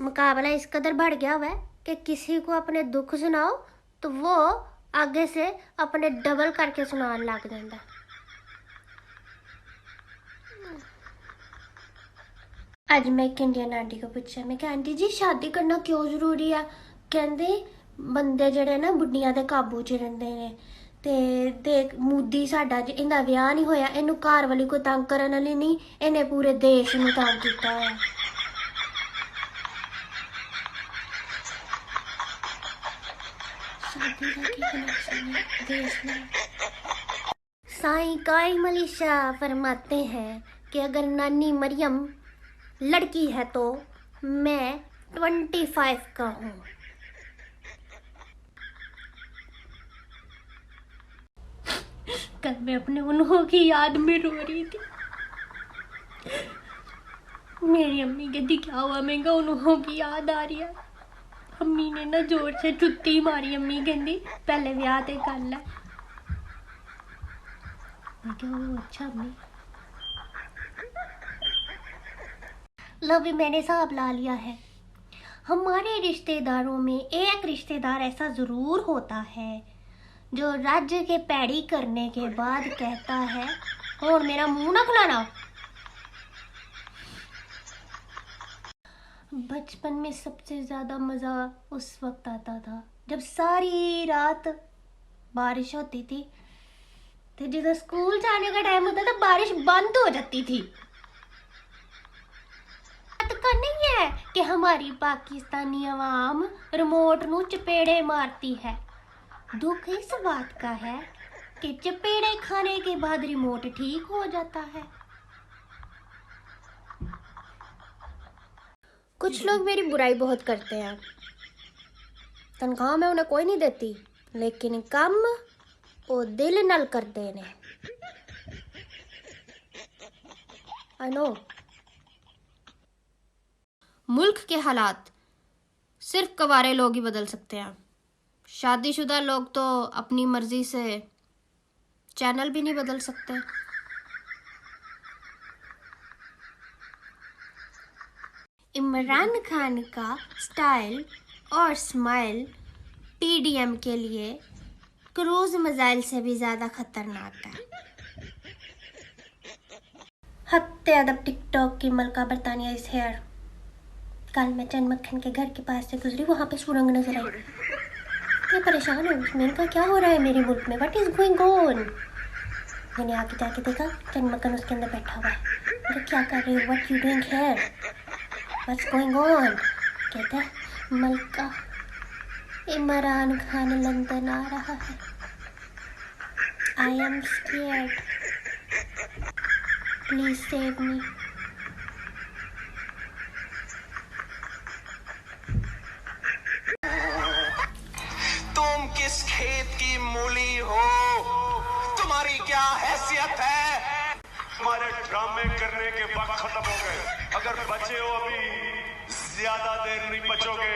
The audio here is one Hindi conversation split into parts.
मुकाबला इस कदर बढ़ गया हुआ है कि किसी को अपने दुख सुनाओ तो वो आगे से अपने डबल करके सुनाने लग जाता है। आज मैं एक इंडियन आंटी को पूछा, मैं क्या आंटी जी शादी करना क्यों जरूरी है? कहते बंदे जेडे ना बुढ़िया के काबू च रहिंदे ने ते देख मोदी साडा इंदा विआह नहीं होया, इनू घर वाली कोई तंग करन वाली नहीं, इन्हें पूरे देश नू तंग कीता है। शादी का की कनेक्शन है देश में? साईं काइम अली शाह फरमाते हैं कि अगर नानी मरियम लड़की है तो मैं 25 का हूँ। कल मैं अपने उन्हों की याद में रो रही थी। मेरी अम्मी कहती क्या हुआ? मैं कहा उन्हों की याद आ रही है। अम्मी ने ना जोर से छुट्टी मारी। अम्मी कहती पहले ब्याह ते कर ले। मैं कहा अच्छा अम्मी। लो भी मैंने हिसाब ला लिया है। हमारे रिश्तेदारों में एक रिश्तेदार ऐसा जरूर होता है जो राज्य के पैड़ी करने के बाद कहता है और मेरा मुंह ना खुलाना। बचपन में सबसे ज्यादा मजा उस वक्त आता था जब सारी रात बारिश होती थी, तो जब स्कूल जाने का टाइम होता था बारिश बंद हो जाती थी। का नहीं है कि हमारी पाकिस्तानी अवाम रिमोट नू चपेड़े मारती है। दुख इस बात का है कि चपेड़े खाने के बाद रिमोट ठीक हो जाता है। कुछ लोग मेरी बुराई बहुत करते हैं। तनख्वाह मैं उन्हें कोई नहीं देती, लेकिन काम वो दिल नल करते ने। I know. मुल्क के हालात सिर्फ कवारे लोग ही बदल सकते हैं। शादीशुदा लोग तो अपनी मर्जी से चैनल भी नहीं बदल सकते। इमरान खान का स्टाइल और स्माइल टीडीएम के लिए क्रूज मिसाइल से भी ज्यादा खतरनाक है। हत्ते अदब टिकटॉक की मलका बरतानिया इज हेयर। कल मैं चंद मक्खन के घर के पास से गुजरी, वहां पे सुरंग नजर आई। मैं परेशान हूँ। मैंने कहा क्या हो रहा है मेरे मुल्क में? What is going on? मैंने आगे जाके देखा चंद मक्खन उसके अंदर बैठा हुआ है। मैं क्या कर रही हूँ? What you doing here? What's going on? कहता है मलका इमरान खान लंदन आ रहा है। I am scared, please save me. तुम किस खेत की मूली हो? तुम्हारी क्या हैसियत है? हमारे ड्रामे करने के वक्त खत्म हो गए। अगर बचे हो अभी, ज्यादा देर नहीं बचोगे।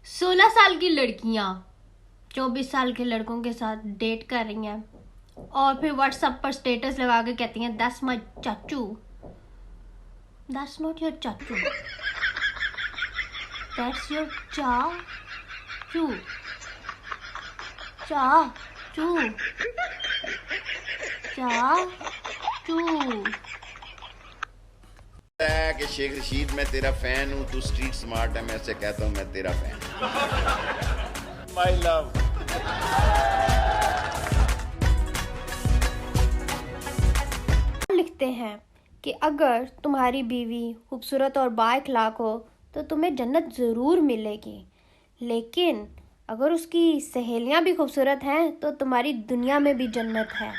16 साल की लड़कियां 24 साल के लड़कों के साथ डेट कर रही हैं और फिर व्हाट्सएप पर स्टेटस लगा के कहती हैं दैट्स माय चाचू। दैट्स नॉट योर चाचू, दैट्स योर चाचू। चाचू चाचू। है कि शेख रशीद मैं तेरा फैन हूँ, तू स्ट्रीट स्मार्ट है, मैं ऐसे कहता हूँ मैं तेरा फैन। My love. लिखते हैं कि अगर तुम्हारी बीवी खूबसूरत और बाइखलाक हो तो तुम्हें जन्नत ज़रूर मिलेगी, लेकिन अगर उसकी सहेलियां भी खूबसूरत हैं तो तुम्हारी दुनिया में भी जन्नत है।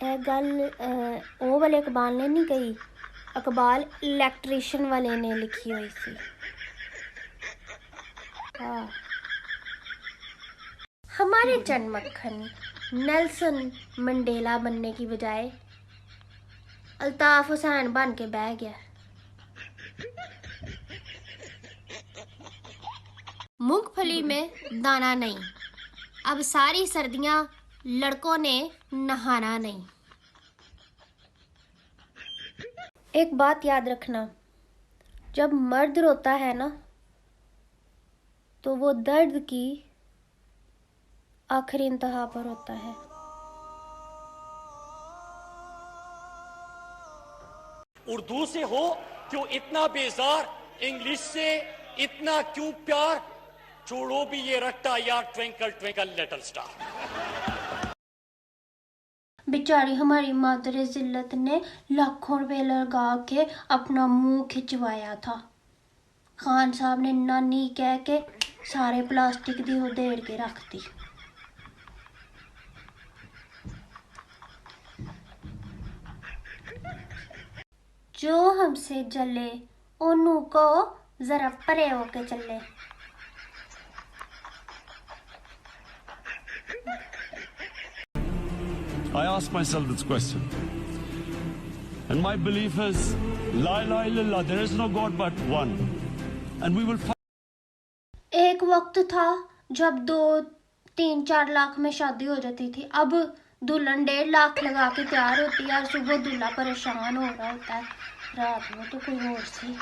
यह गल वो वाले इकबाल ने नहीं कही, इकबाल इलेक्ट्रिशियन वाले ने लिखी हुई थी। हमारे चंद मक्खन नेल्सन मंडेला बनने की बजाय अल्ताफ हुसैन बन के बह गया। मूंगफली में दाना नहीं, अब सारी सर्दियां लड़कों ने नहाना नहीं। एक बात याद रखना, जब मर्द रोता है ना तो वो दर्द की आखिरी इंतहा पर होता है। उर्दू से हो क्यों इतना बेजार, इंग्लिश से इतना क्यों प्यार, छोड़ो भी ये रट्टा यार, ट्विंकल ट्विंकल लिटिल स्टार। बेचारी हमारी मादर जिल्लत ने लाखों रुपए लगा के अपना मुंह खिंचवाया था। खान साहब ने नानी कह के सारे प्लास्टिक दी उधेड़ के रख दी। जो हमसे जले ओनू को जरा परे होके चले। I ask myself this question, and my belief is, La ilaha illallah, there is no God but one, and we will find. एक वक्त था जब 2-3-4 लाख में शादी हो जाती थी। अब दुल्हन 1.5 लाख लगा के तैयार होती है और सुबह दूल्हा परेशान हो रहा होता है, रात में तो कोई और सी।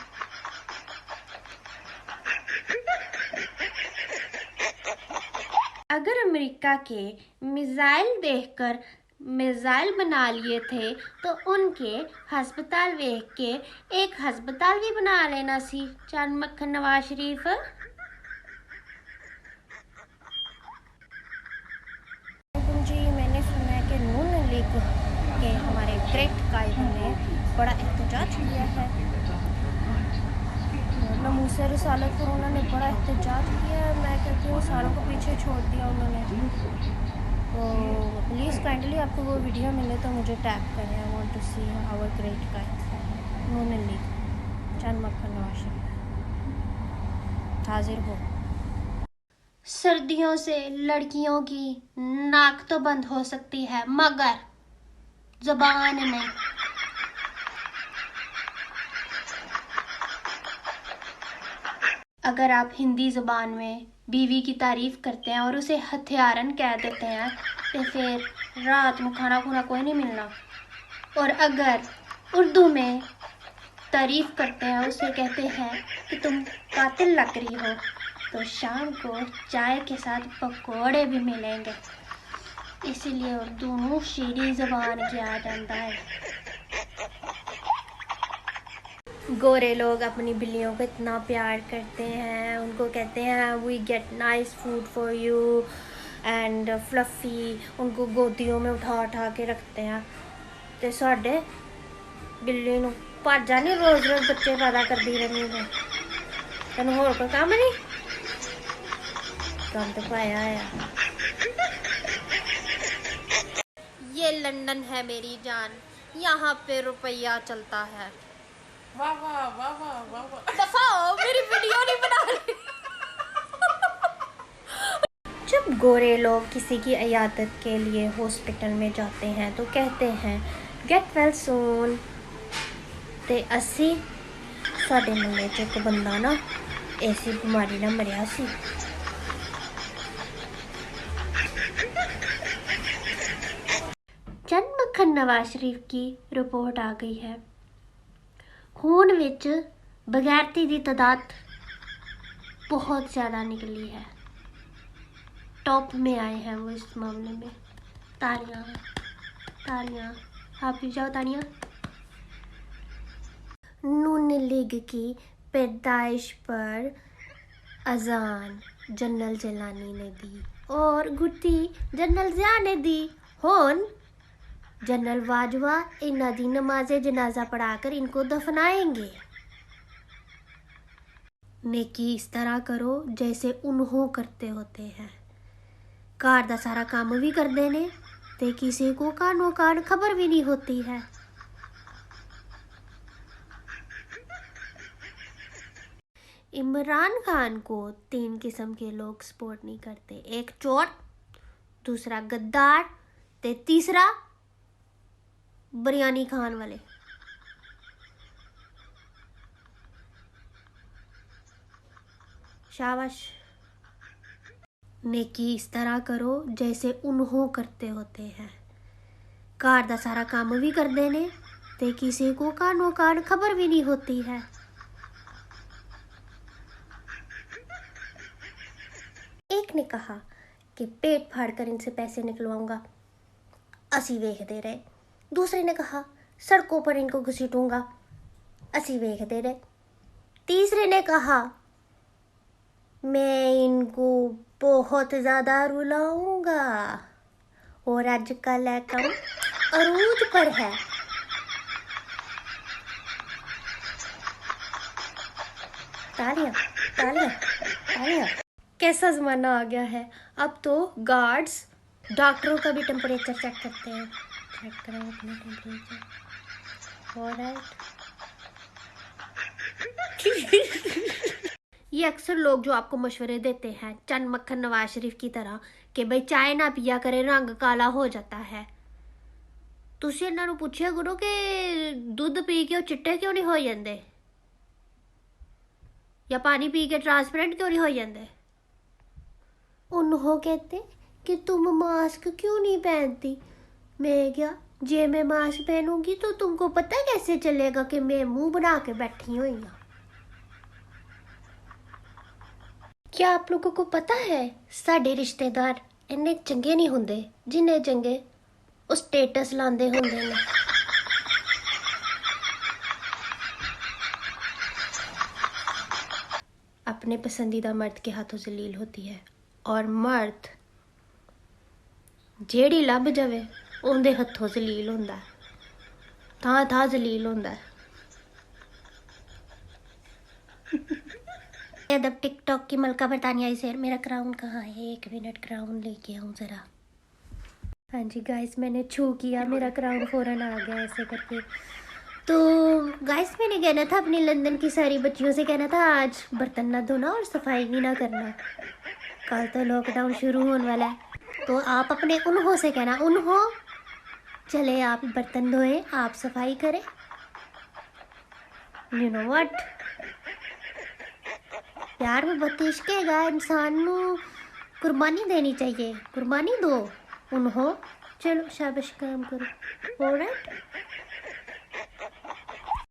अगर अमेरिका के मिसाइल देखकर मिसाइल बना लिए थे तो उनके हस्पताल देख के एक हस्पताल भी बना लेना सी। चंद मक्खन नवाज शरीफ। जी मैंने सुना है कि नून लीग के हमारे ग्रेट कायदे ने बड़ा एहतजाज किया है। नमूसे रिसालत पर उन्होंने बड़ा एहतजाज किया है। मैं कहती हूँ सारों को पीछे छोड़ दिया उन्होंने। तो प्लीज़ काइंडली आपको वो वीडियो मिले तो मुझे टैग करें। I want to see our great guy Noon League चंद मक्खन नवाज शरीफ हाजिर हो। सर्दियों से लड़कियों की नाक तो बंद हो सकती है मगर ज़बान नहीं। अगर आप हिंदी ज़बान में बीवी की तारीफ करते हैं और उसे हथियारन कह देते हैं तो फिर रात में खाना खुना कोई नहीं मिलना। और अगर उर्दू में तारीफ करते हैं, उसे कहते हैं कि तुम कातिल लग रही हो, तो शाम को चाय के साथ पकोड़े भी मिलेंगे। इसीलिए उर्दू शीरी ज़बान किया जाता है। गोरे लोग अपनी बिल्लियों को इतना प्यार करते हैं, उनको कहते हैं we get nice food for you and fluffy. उनको गोदियों में उठा उठा के रखते हैं। तो साढ़े बिल्ली नूं भाजा नहीं रोज़ रोज़ बच्चे पैदा करती रहनी है। तेन होर कोई काम नहीं, काम तो पाया है। ये लंदन है मेरी जान, यहाँ पे रुपया चलता है। वाह वाह वाह वाह वाह वाह। दफा मेरी वीडियो नहीं बना रही। जब गोरे लोग किसी की इयादत के लिए हॉस्पिटल में जाते हैं तो कहते हैं गेट वेल सून। ते असी साडे मुहल्ले च एक बंदा ना ऐसी बीमारी ना मरिया सी। चंद मक्खन नवाज शरीफ की रिपोर्ट आ गई है। खून विच बगैरती की तादाद बहुत ज़्यादा निकली है। टॉप में आए हैं वो इस मामले में। तालियां तालियां, आप भी जाओ तालियां। नून लीग की पैदाइश पर अजान जनरल जलानी ने दी और गुत्ती जनरल ज़िया ने दी। होन जनरल बाजवा इन्हां दी नमाज़े जनाजा पढ़ाकर इनको दफनाएंगे। नेकी इस तरह करो जैसे उन्हों करते होते हैं। घर दा सारा काम भी करते ने ते किसी को कानो कान खबर भी नहीं होती है। इमरान खान को 3 किस्म के लोग सपोर्ट नहीं करते। एक चोर, दूसरा गद्दार ते तीसरा बिरयानी खान वाले। शाबाश। नेकी इस तरह करो जैसे उन्हों करते होते हैं। घर दा सारा काम भी करते ने ते किसी को कानो कान खबर भी नहीं होती है। एक ने कहा कि पेट फाड़ कर इनसे पैसे निकलवाऊंगा, असी वेखते रहे। दूसरे ने कहा सड़कों पर इनको घसीटूंगा, असी वेखते रहे। तीसरे ने कहा मैं इनको बहुत ज़्यादा रुलाऊंगा, और आज कल अकाउंट अरूज पर है। तालियां तालियां तालियां। कैसा ज़माना आ गया है, अब तो गार्ड्स डॉक्टरों का भी टेम्परेचर चेक करते हैं। चेक करें अपना टेम्परेचर। ऑलराइट। ये अक्सर लोग जो आपको मशवरे देते हैं चंद मक्खन नवाज शरीफ की तरह कि भाई चाय ना पिया करे, रंग काला हो जाता है। तुसी इन्हां नूं पुछिया करो कि दुध पी के चिट्टे क्यों नहीं हो जाते, या पानी पी के ट्रांसपेरेंट क्यों नहीं हो जाते। उन्होंने कहते कि तुम मास्क क्यों नहीं पहनती। मैं क्या, जे मैं मास्क पहनूंगी तो तुमको पता कैसे चलेगा कि मैं मुंह बना के बैठी हुई हूँ। क्या आप लोगों को पता है साडे रिश्तेदार इन्ने चंगे नहीं होंदे जिन्ने चंगे वो स्टेटस लांदे होंदे ने। अपने पसंदीदा मर्द के हाथों जलील होती है, और मर्द जेड़ी लभ जावे उनदे हथों जलील होंदा है, थां थां जलील होंदा है। अब टिकटॉक की मलका बरतानिया इस हेयर। मेरा क्राउन कहाँ है, 1 मिनट क्राउन लेके आऊँ ज़रा। हाँ जी गाइस, मैंने छू किया, मेरा क्राउन फ़ौरन आ गया ऐसे करके। तो गाइस मैंने कहना था अपनी लंदन की सारी बच्चियों से, कहना था आज बर्तन ना धोना और सफाई भी ना करना, कल तो लॉकडाउन शुरू होने वाला है। तो आप अपने उन्हों से कहना, उन्हों चले आप बर्तन धोएं, आप सफाई करें। यू नो व्हाट, प्यार में बहुत इश्क है, इंसान नू कुर्बानी देनी चाहिए, कुर्बानी दो। उन्हों चलो शाबाश काम करो। ऑलराइट।